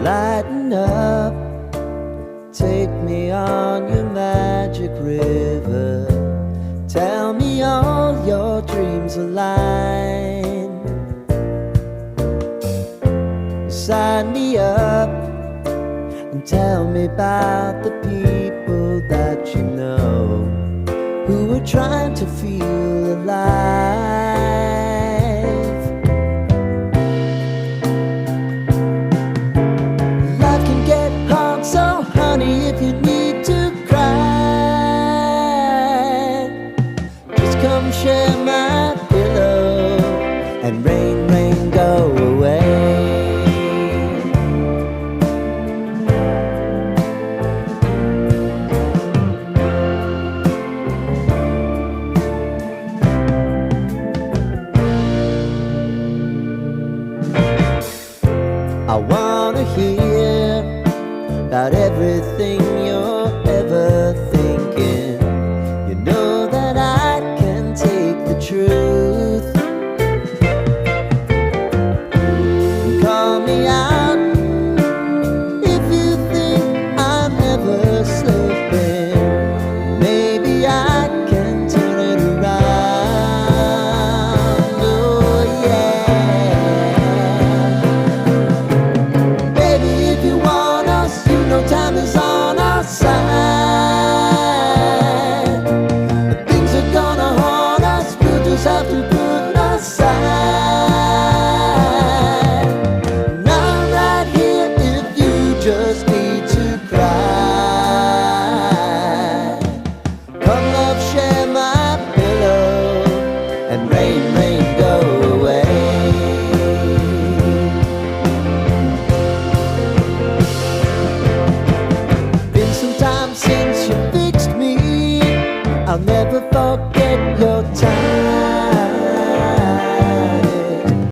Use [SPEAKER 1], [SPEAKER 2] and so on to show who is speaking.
[SPEAKER 1] Lighten up, take me on your magic river. Tell me all your dreams align. Sign me up and tell me about the people that you know who are trying to feel alive. Life can get hard, so honey, if you need to cry, just come share my pillow and rain, rain, go away. I wanna hear about everything you're ever thinking. You know that I can take the truth. Call me out if you think I'm ever slipping. Maybe I can turn it around. Oh yeah. Time is on our side. Things are gonna haunt us, we'll just have to put aside. And I'm right here if you just need to cry. Come love, share my pillow and rain, rain, go away. Since you fixed me, I'll never forget.